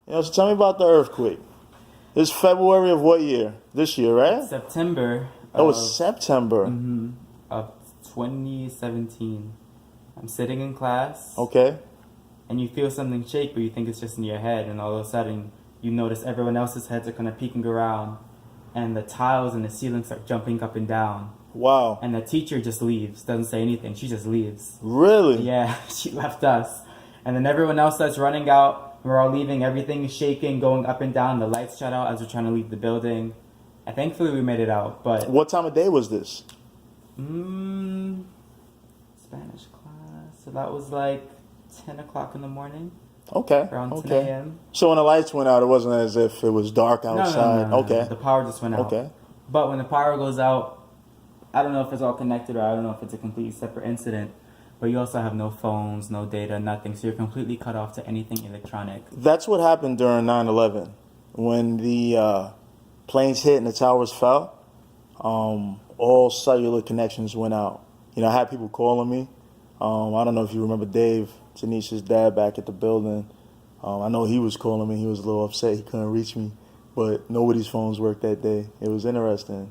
So tell me about the earthquake. It's February of what year? This year, right? September Oh, of, it's September. of 2017. I'm sitting in class, Okay. and you feel something shake, but you think it's just in your head, and all of a sudden you notice everyone else's heads are kind of peeking around, and the tiles in the ceiling start jumping up and down. Wow. And the teacher just leaves, doesn't say anything. She just leaves. Really? Yeah, she left us. And then everyone else starts running out. We're all leaving. Everything is shaking, going up and down. The lights shut out as we're trying to leave the building. And thankfully we made it out. But What time of day was this? Spanish class. So that was like 10 o'clock in the morning. Okay. Around 10 Okay. a.m. So when the lights went out, it wasn't as if it was dark outside. No. Okay. The power just went out. Okay. But when the power goes out, I don't know if it's all connected or I don't know if it's a completely separate incident. But you also have no phones, no data, nothing. So you're completely cut off to anything electronic. That's what happened during 9/11. When the planes hit and the towers fell, all cellular connections went out. I had people calling me. I don't know if you remember Dave, Tanisha's dad, back at the building. I know he was calling me. He was a little upset. He couldn't reach me. But nobody's phones worked that day. It was interesting.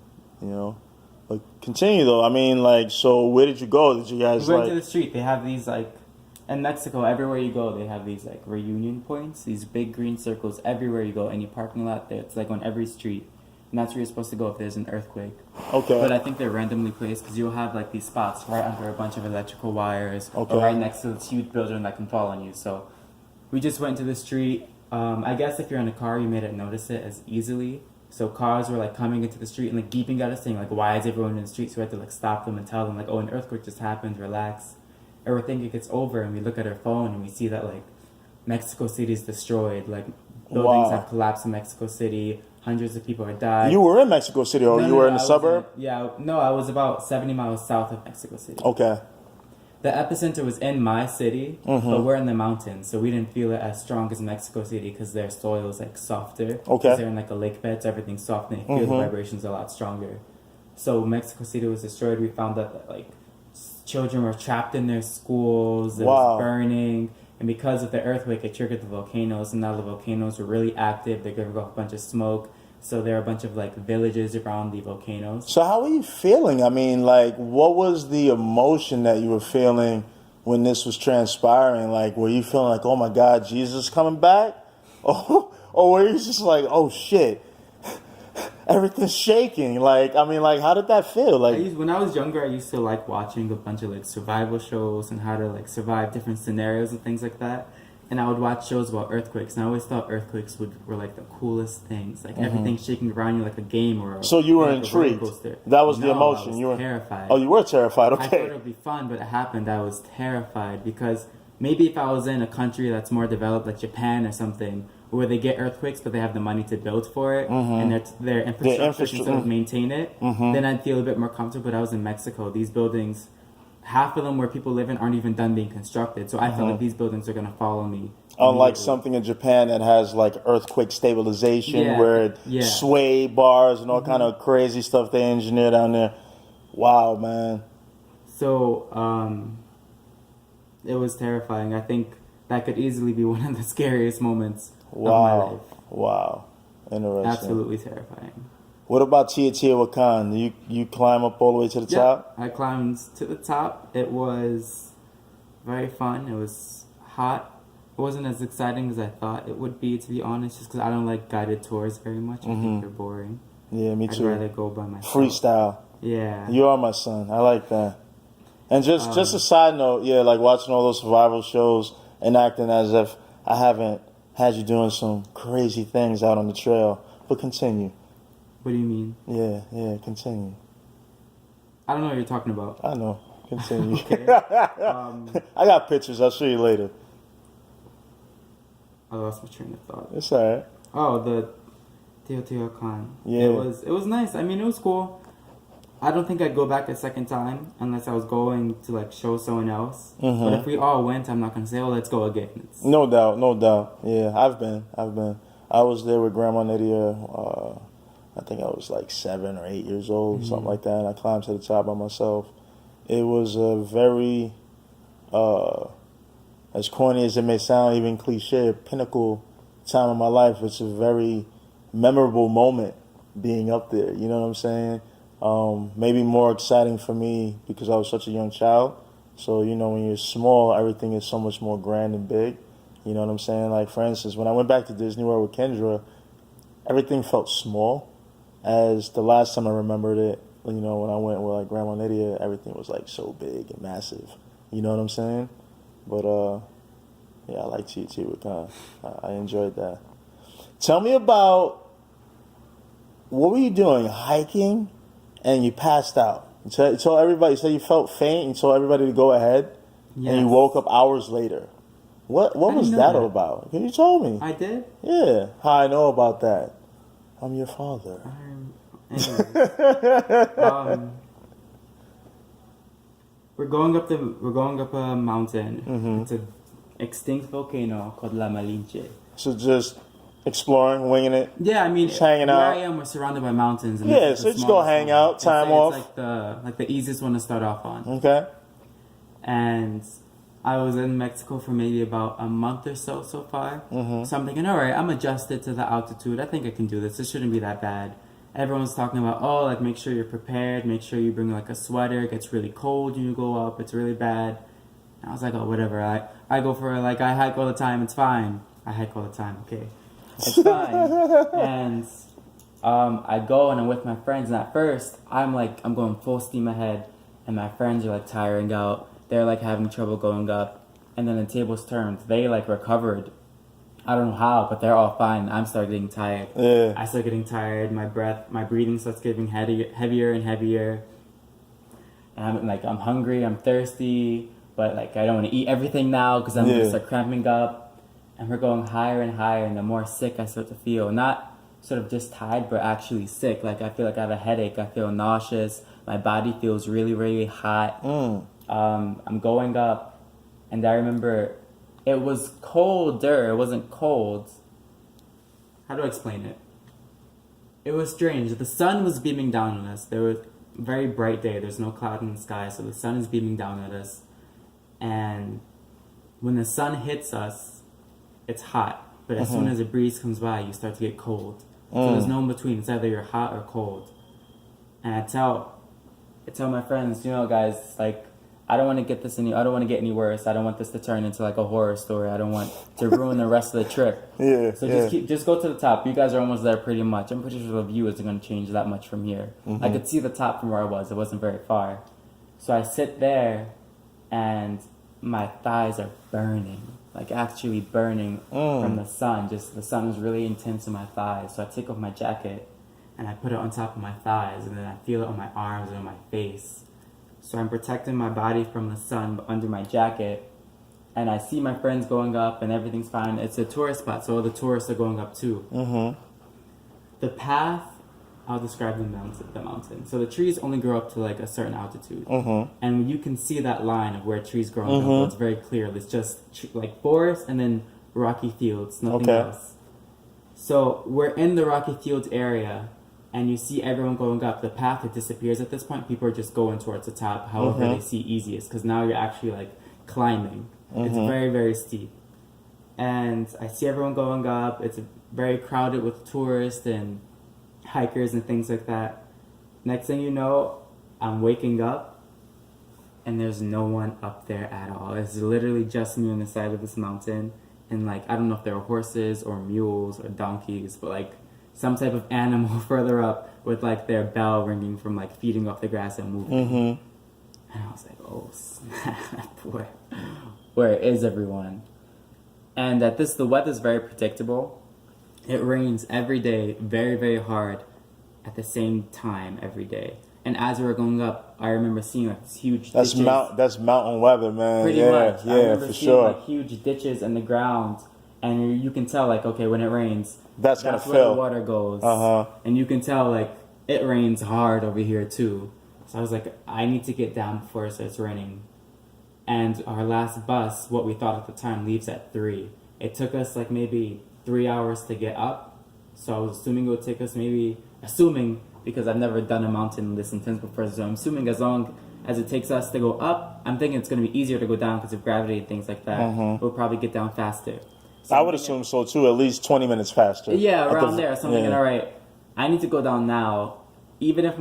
But continue, though. I mean, so where did you go? Did you guys, We went to the street. They have these, in Mexico, everywhere you go, they have these, reunion points. These big green circles everywhere you go. Any parking lot there. It's, on every street. And that's where you're supposed to go if there's an earthquake. Okay. But I think they're randomly placed because you'll have, these spots right under a bunch of electrical wires. Okay. Or right next to this huge building that can fall on you. So we just went to the street. I guess if you're in a car, you may not notice it as easily. So cars were coming into the street and beeping at us saying why is everyone in the street? So we had to stop them and tell them oh, an earthquake just happened, relax. And we're thinking it's over and we look at our phone and we see that Mexico City is destroyed. Buildings have collapsed in Mexico City. Hundreds of people have died. You were in Mexico City or you were in the suburb? I was about 70 miles south of Mexico City. Okay. The epicenter was in my city, but we're in the mountains, so we didn't feel it as strong as Mexico City because their soil is softer. Okay. Because they're in a lake bed, so everything's soft and you feel the vibrations a lot stronger. So Mexico City was destroyed. We found out that children were trapped in their schools. It was burning. And because of the earthquake, it triggered the volcanoes, and now the volcanoes were really active. They're giving off a bunch of smoke. So there are a bunch of villages around the volcanoes. So how were you feeling? I mean, what was the emotion that you were feeling when this was transpiring? Were you feeling oh my God, Jesus is coming back? Or were you just oh shit, everything's shaking? How did that feel? When I was younger, I used to watching a bunch of survival shows and how to survive different scenarios and things like that. And I would watch shows about earthquakes, and I always thought earthquakes were the coolest things. Everything's shaking around you like a game or so you were intrigued. That was the emotion. You were terrified. Oh, you were terrified. Okay. I thought it would be fun, but it happened. I was terrified because maybe if I was in a country that's more developed, like Japan or something, where they get earthquakes but they have the money to build for it and their infrastructure can sort of maintain it, then I'd feel a bit more comfortable. But I was in Mexico. These buildings, half of them where people live in aren't even done being constructed. So I felt like these buildings are going to follow me. Unlike something in Japan that has earthquake stabilization where sway bars and all kind of crazy stuff they engineer down there. Wow, man. So it was terrifying. I think that could easily be one of the scariest moments of my life. Wow. Interesting. Absolutely terrifying. What about Teotihuacan? You climb up all the way to the top? I climbed to the top. It was very fun. It was hot. It wasn't as exciting as I thought it would be, to be honest, just because I don't like guided tours very much. I think they're boring. Yeah, me too. I'd rather go by myself. Freestyle. Yeah. You are my son. I like that. And just a side note, watching all those survival shows and acting as if I haven't had you doing some crazy things out on the trail. But continue. What do you mean? Yeah, continue. I don't know what you're talking about. I know. Continue. Okay. I got pictures. I'll show you later. I lost my train of thought. It's all right. Oh, the Teotihuacan. Yeah. It was nice. I mean, it was cool. I don't think I'd go back a second time unless I was going to show someone else. But if we all went, I'm not gonna say, "Oh, let's go again." No doubt. Yeah, I've been. I was there with Grandma Nydia. I think I was 7 or 8 years old, something like that. And I climbed to the top by myself. It was a very, as corny as it may sound, even cliche, pinnacle time of my life. It's a very memorable moment being up there. You know what I'm saying? Maybe more exciting for me because I was such a young child. So, when you're small, everything is so much more grand and big. You know what I'm saying? Like, for instance, when I went back to Disney World with Kendra, everything felt small. As the last time I remembered it, when I went with like Grandma Nydia, everything was like so big and massive. You know what I'm saying? But yeah, I like Chi Chi. I enjoyed that. Tell me about what were you doing? Hiking, and you passed out. You told everybody. You said you felt faint. You told everybody to go ahead, and you woke up hours later. What was that all about? Can you tell me? I did? Yeah. How I know about that? I'm your father. We're going up a mountain. Mm-hmm. It's an extinct volcano called La Malinche. So just exploring, winging it. Yeah, I mean, just hanging out. Where I am, we're surrounded by mountains. And yeah, so just go hang out, time off. It's like the easiest one to start off on. Okay. And I was in Mexico for maybe about a month or so far. Mm-hmm. So I'm thinking, all right, I'm adjusted to the altitude. I think I can do this. It shouldn't be that bad. Everyone's talking about, like, make sure you're prepared. Make sure you bring, like, a sweater. It gets really cold when you go up. It's really bad. And I was like, oh, whatever. I go for, like, I hike all the time. It's fine. I hike all the time. Okay. It's fine. And I go, and I'm with my friends. And at first, I'm going full steam ahead. And my friends are, like, tiring out. They're, like, having trouble going up. And then the tables turned. They, like, recovered. I don't know how, but they're all fine. I'm starting getting tired. Yeah. I start getting tired. My breathing starts getting heavier and heavier. And I'm hungry. I'm thirsty, but I don't want to eat everything now because I'm gonna start cramping up. And we're going higher and higher, and the more sick I start to feel. Not sort of just tired, but actually sick. I feel like I have a headache. I feel nauseous. My body feels really, really hot. I'm going up, and I remember. It was colder. It wasn't cold. How do I explain it? It was strange. The sun was beaming down on us. There was a very bright day. There's no cloud in the sky, so the sun is beaming down at us. And when the sun hits us, it's hot. But as soon as a breeze comes by, you start to get cold. So there's no in between. It's either you're hot or cold. And I tell my friends, guys, I don't want to I don't want to get any worse. I don't want this to turn into a horror story. I don't want to ruin the rest of the trip. Yeah. So just go to the top. You guys are almost there pretty much. I'm pretty sure the view isn't going to change that much from here. Mm-hmm. I could see the top from where I was. It wasn't very far. So I sit there, and my thighs are burning, actually burning from the sun. Just the sun is really intense in my thighs. So I take off my jacket, and I put it on top of my thighs, and then I feel it on my arms and on my face. So I'm protecting my body from the sun under my jacket. And I see my friends going up and everything's fine. It's a tourist spot, so the tourists are going up too. Mm-hmm. The path, I'll describe the mountain. So the trees only grow up to a certain altitude. Mm-hmm. And you can see that line of where trees grow up. It's very clear. It's just forest and then rocky fields, nothing else. So we're in the rocky fields area. And you see everyone going up. The path, it disappears at this point. People are just going towards the top, however they see easiest. Because now you're actually, climbing. It's very, very steep. And I see everyone going up. It's very crowded with tourists and hikers and things like that. Next thing you know, I'm waking up. And there's no one up there at all. It's literally just me on the side of this mountain. And, I don't know if there are horses or mules or donkeys, but, some type of animal further up with their bell ringing from feeding off the grass and moving. Mm-hmm. And I was like, oh snap, where is everyone? And the weather's very predictable. It rains every day, very, very hard at the same time every day. And as we were going up, I remember seeing these huge ditches. That's mountain weather, man. Pretty much. Yeah, I remember for seeing sure. Huge ditches in the ground. And you can tell, okay, when it rains, that's gonna where fill. the water goes. And you can tell, it rains hard over here, too. So I was like, I need to get down before it starts raining. And our last bus, what we thought at the time, leaves at 3. It took us, maybe 3 hours to get up. So I was assuming it would take us because I've never done a mountain this intense before. So I'm assuming as long as it takes us to go up, I'm thinking it's going to be easier to go down because of gravity and things like that. We'll probably get down faster. So I I'm would thinking- assume so too. At least 20 minutes faster. Yeah, At the- around there. So I'm thinking, yeah. all right, I need to go down now, even if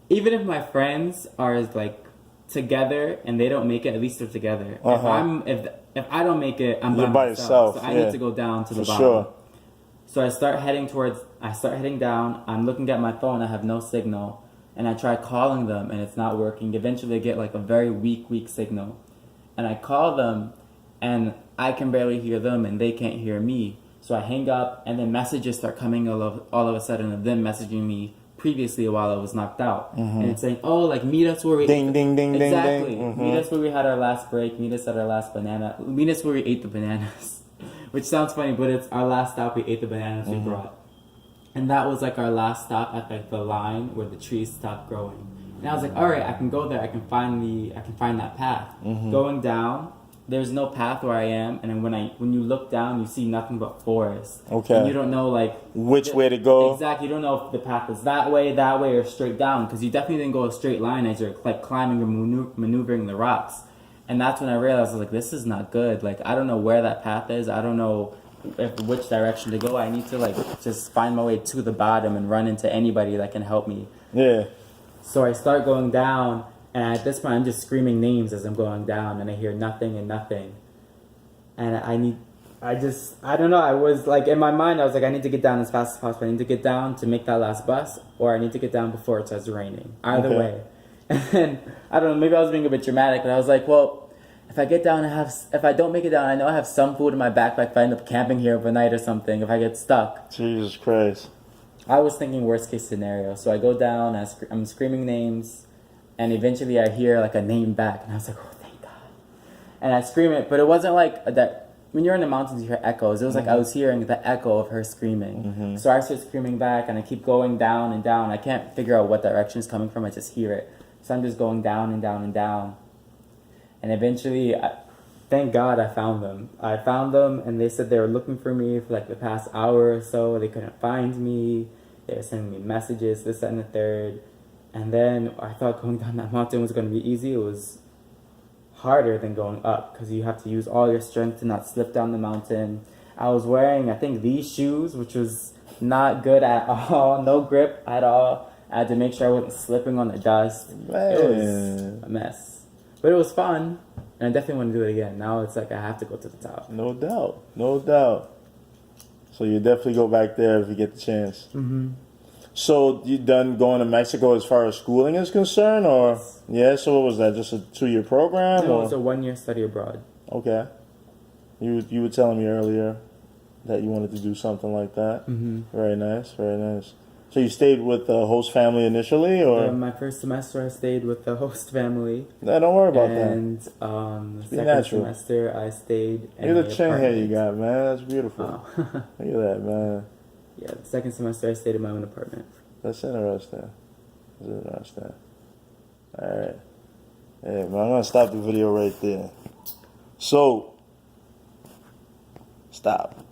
even if my friends are like together and they don't make it, at least they're together. If I don't make it, I'm You're by by myself. yourself, So I yeah. need to go down to the For bottom. sure. So I start heading down. I'm looking at my phone. I have no signal, and I try calling them, and it's not working. Eventually, I get like a very weak signal, and I call them, and I can barely hear them, and they can't hear me. So I hang up, and then messages start coming all of a sudden of them messaging me previously while I was knocked out, and it's saying, "Oh, like meet us where we Ding, ding, ding, ding, exactly ding. meet us where we had our last break. Meet us at our last banana. Meet us where we ate the bananas." Which sounds funny, but it's our last stop. We ate the bananas we brought. And that was like our last stop at like the line where the trees stopped growing. And I was like, all right, I can go there. I can find that path. Going down, there's no path where I am. And then when you look down, you see nothing but forest. Okay. And you don't know like Which way to go? Exactly. You don't know if the path is that way, or straight down. Because you definitely didn't go a straight line as you're like climbing and maneuvering the rocks. And that's when I realized, I was like, this is not good. Like, I don't know where that path is. I don't know which direction to go. I need to, like, just find my way to the bottom and run into anybody that can help me. Yeah. So I start going down, and at this point, I'm just screaming names as I'm going down, and I hear nothing and nothing. And I don't know. I was, like, in my mind, I was like, I need to get down as fast as possible. I need to get down to make that last bus, or I need to get down before it starts raining. Either Okay. way. And then, I don't know, maybe I was being a bit dramatic, but I was like, well, if I get down if I don't make it down, I know I have some food in my backpack if I end up camping here overnight or something, if I get stuck. Jesus Christ. I was thinking worst case scenario. So I go down, I'm screaming names, and eventually I hear like a name back, and I was like, oh, thank God. And I scream it, but it wasn't like that. When you're in the mountains, you hear echoes. It was like I was hearing the echo of her screaming. So I start screaming back, and I keep going down and down. I can't figure out what direction is coming from. I just hear it. So I'm just going down and down and down. And eventually, thank God I found them. I found them, and they said they were looking for me for like the past hour or so. They couldn't find me. They were sending me messages, this, that, and the third. And then I thought going down that mountain was going to be easy. It was harder than going up because you have to use all your strength to not slip down the mountain. I was wearing, I think, these shoes, which was not good at all. No grip at all. I had to make sure I wasn't slipping on the dust. Man. It was a mess. But it was fun, and I definitely want to do it again. Now it's like I have to go to the top. No doubt. No doubt. So you definitely go back there if you get the chance. Mm-hmm. So you done going to Mexico as far as schooling is concerned, or yeah? So what was that? Just a 2-year program? No, or? it was a 1-year study abroad. Okay. You were telling me earlier that you wanted to do something like that. Mm-hmm. Very nice. Very nice. So you stayed with the host family initially, or? My first semester, I stayed with the host family. No, don't worry about And that. the Be second natural. semester, I stayed in Look at the the chin hair you apartment. got, man. That's beautiful. Oh. Look at that, man. Yeah, the second semester, I stayed in my own apartment. That's interesting. That's interesting. All right. Yeah, man, I'm gonna stop the video right there. So, stop.